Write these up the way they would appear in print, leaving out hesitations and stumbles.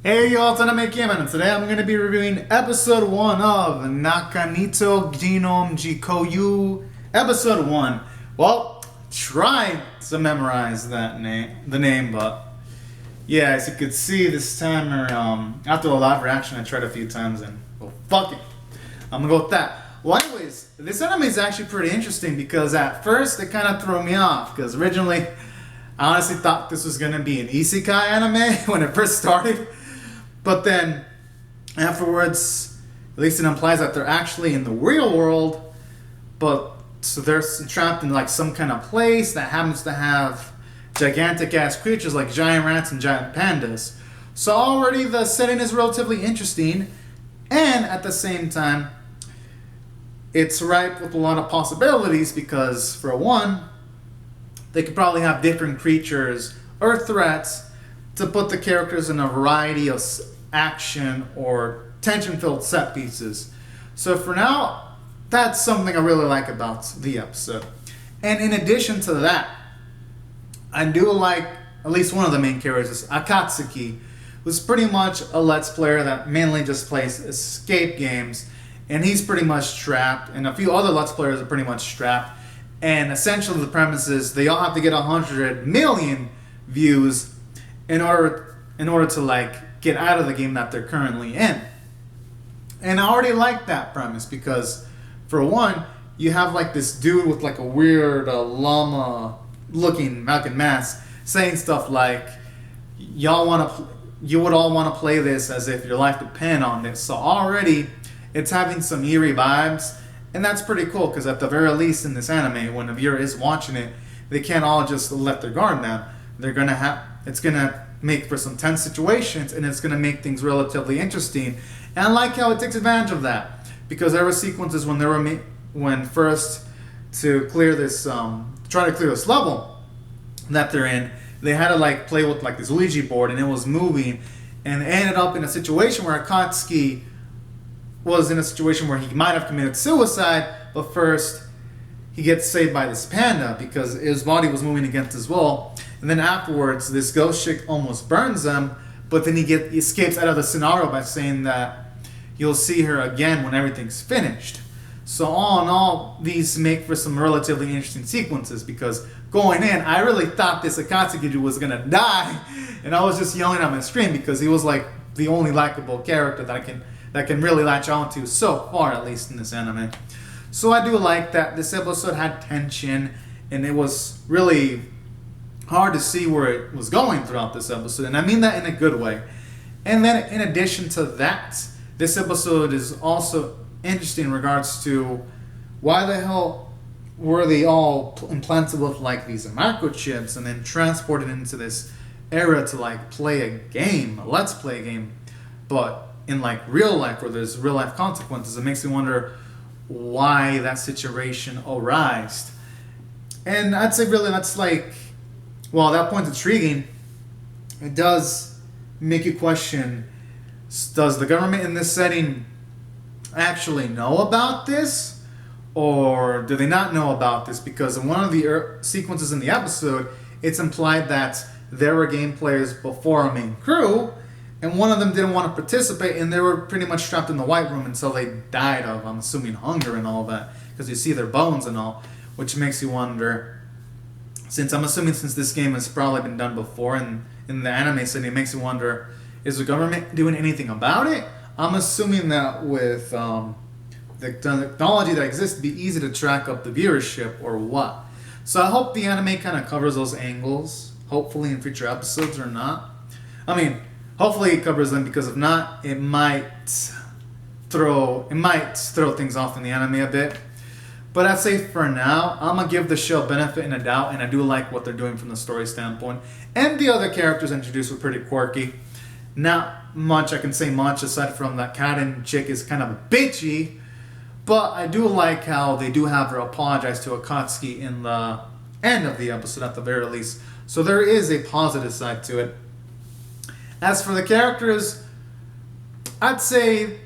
Hey y'all, it's Nakanohito, and today I'm going to be reviewing episode 1 of Nakanohito Genome Jikkyouchuu. Episode 1. Well, tried to memorize the name, but yeah, as you could see this time, after the live reaction, I tried a few times and, well, fuck it. I'm going to go with that. Well, anyways, this anime is actually pretty interesting because at first it kind of threw me off because originally I honestly thought this was going to be an isekai anime when it first started. But then, afterwards, at least it implies that they're actually in the real world, but so they're trapped in like some kind of place that happens to have gigantic ass creatures like giant rats and giant pandas. So already the setting is relatively interesting, and at the same time, it's ripe with a lot of possibilities because, for one, they could probably have different creatures or threats to put the characters in a variety of action or tension-filled set pieces. So for now, that's something I really like about the episode. And in addition to that, I do like at least one of the main characters, Akatsuki, who's pretty much a Let's Player that mainly just plays escape games, and he's pretty much trapped, and a few other Let's Players are pretty much trapped. And essentially the premise is they all have to get 100 million views in order to like get out of the game that they're currently in. And I already like that premise because, for one, you have like this dude with like a weird llama looking mask saying stuff like, you would all want to play this as if your life depended on this. So already it's having some eerie vibes, and that's pretty cool because at the very least in this anime, when a viewer is watching it, they can't all just let their guard down. It's gonna make for some tense situations, and it's gonna make things relatively interesting. And I like how it takes advantage of that because there were sequences when first to clear this, try to clear this level that they're in, they had to like play with like this Ouija board, and it was moving, and it ended up in a situation where Akatsuki was in a situation where he might have committed suicide, but first he gets saved by this panda because his body was moving against his will. And then afterwards, this ghost chick almost burns him, but then he escapes out of the scenario by saying that you'll see her again when everything's finished. So all in all, these make for some relatively interesting sequences because going in, I really thought this Akatsuki was gonna die, and I was just yelling at my screen because he was like the only likable character that can really latch on to so far, at least in this anime. So I do like that this episode had tension, and it was really hard to see where it was going throughout this episode, and I mean that in a good way. And then in addition to that, this episode is also interesting in regards to why the hell were they all implanted with like these microchips and then transported into this era to like play a game, a let's play game, but in like real life where there's real life consequences. It makes me wonder why that situation arose. And I'd say really that's like, well, that point's intriguing. It does make you question, does the government in this setting actually know about this? Or do they not know about this? Because in one of the sequences in the episode, it's implied that there were game players before our main crew, and one of them didn't want to participate, and they were pretty much trapped in the White Room until they died of, I'm assuming, hunger and all that, because you see their bones and all, which makes you wonder, since this game has probably been done before in the anime setting, it makes you wonder, is the government doing anything about it? I'm assuming that with the technology that exists, it'd be easy to track up the viewership or what. So I hope the anime kind of covers those angles, hopefully in future episodes or not. I mean, hopefully it covers them, because if not, it might throw things off in the anime a bit. But I'd say for now, I'm going to give the show benefit and a doubt, and I do like what they're doing from the story standpoint. And the other characters introduced were pretty quirky. Not much I can say much aside from that cat and chick is kind of bitchy, but I do like how they do have her apologize to Akatsuki in the end of the episode at the very least. So there is a positive side to it. As for the characters, I'd say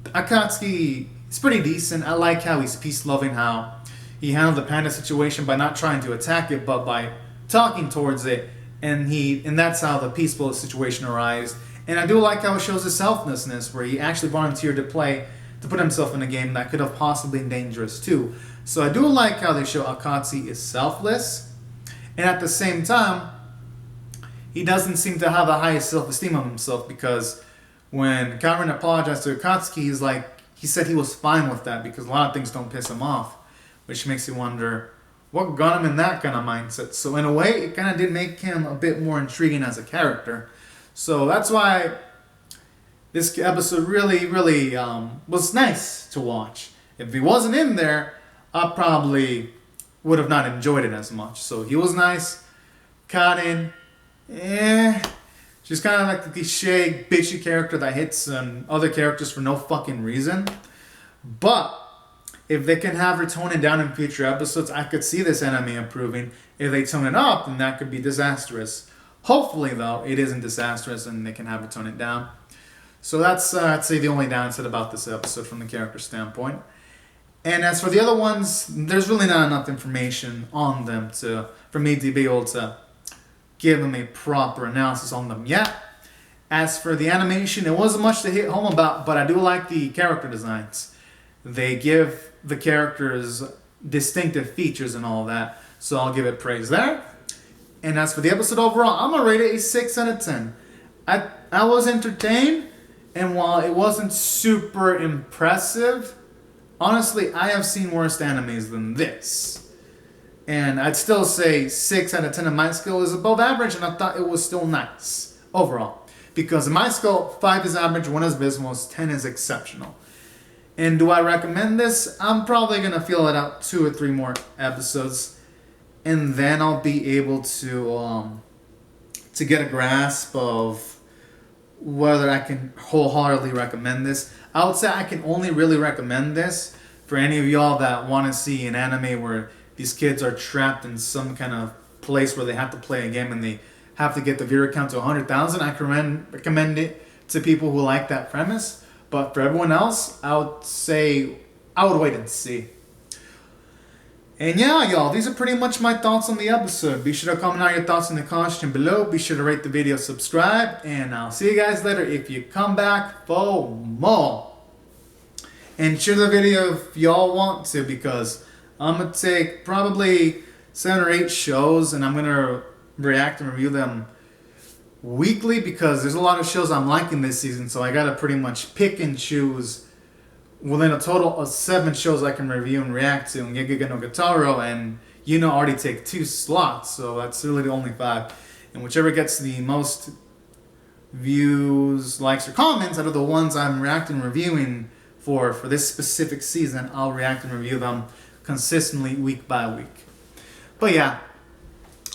Akatsuki is pretty decent. I like how he's peace-loving, how he handled the panda situation by not trying to attack it, but by talking towards it, and that's how the peaceful situation arose. And I do like how it shows his selflessness, where he actually volunteered to put himself in a game that could have possibly been dangerous too. So I do like how they show Akatsuki is selfless, and at the same time, he doesn't seem to have the highest self-esteem of himself, because when Cameron apologized to Akatsuki, he said he was fine with that because a lot of things don't piss him off, which makes you wonder what got him in that kind of mindset. So in a way, it kind of did make him a bit more intriguing as a character. So that's why this episode really was nice to watch. If he wasn't in there, I probably would have not enjoyed it as much. So he was nice. Karin, she's kind of like the cliche bitchy character that hits other characters for no fucking reason. But if they can have her tone it down in future episodes, I could see this anime improving. If they tone it up, then that could be disastrous. Hopefully, though, it isn't disastrous and they can have her tone it down. So that's, I'd say, the only downside about this episode from the character standpoint. And as for the other ones, there's really not enough information on them for me to be able to give them a proper analysis on them yet. As for the animation, it wasn't much to hit home about, but I do like the character designs. They give the characters distinctive features and all that, so I'll give it praise there. And as for the episode overall, I'm going to rate it a 6 out of 10. I was entertained, and while it wasn't super impressive, honestly, I have seen worse animes than this. And I'd still say 6 out of 10 in my scale is above average, and I thought it was still nice overall. Because in my scale, 5 is average, 1 is abysmal, 10 is exceptional. And do I recommend this? I'm probably going to feel it out 2 or 3 more episodes. And then I'll be able to get a grasp of whether I can wholeheartedly recommend this. I would say I can only really recommend this for any of y'all that want to see an anime where these kids are trapped in some kind of place where they have to play a game and they have to get the viewer count to 100,000. I can recommend it to people who like that premise. But for everyone else, I would say I would wait and see. And yeah, y'all, these are pretty much my thoughts on the episode. Be sure to comment out your thoughts in the comments section below. Be sure to rate the video, subscribe, and I'll see you guys later if you come back for more. And share the video if y'all want to, because I'm going to take probably 7 or 8 shows and I'm going to react and review them weekly, because there's a lot of shows I'm liking this season, so I gotta pretty much pick and choose within a total of 7 shows I can review and react to. And Genome no Gotaro and already take 2 slots, so that's really the only 5. And whichever gets the most views, likes, or comments out of the ones I'm reacting and reviewing for this specific season, I'll react and review them consistently week by week. But yeah.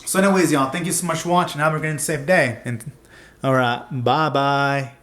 So anyways, y'all, thank you so much for watching. Have a great and safe day. And alright, bye-bye.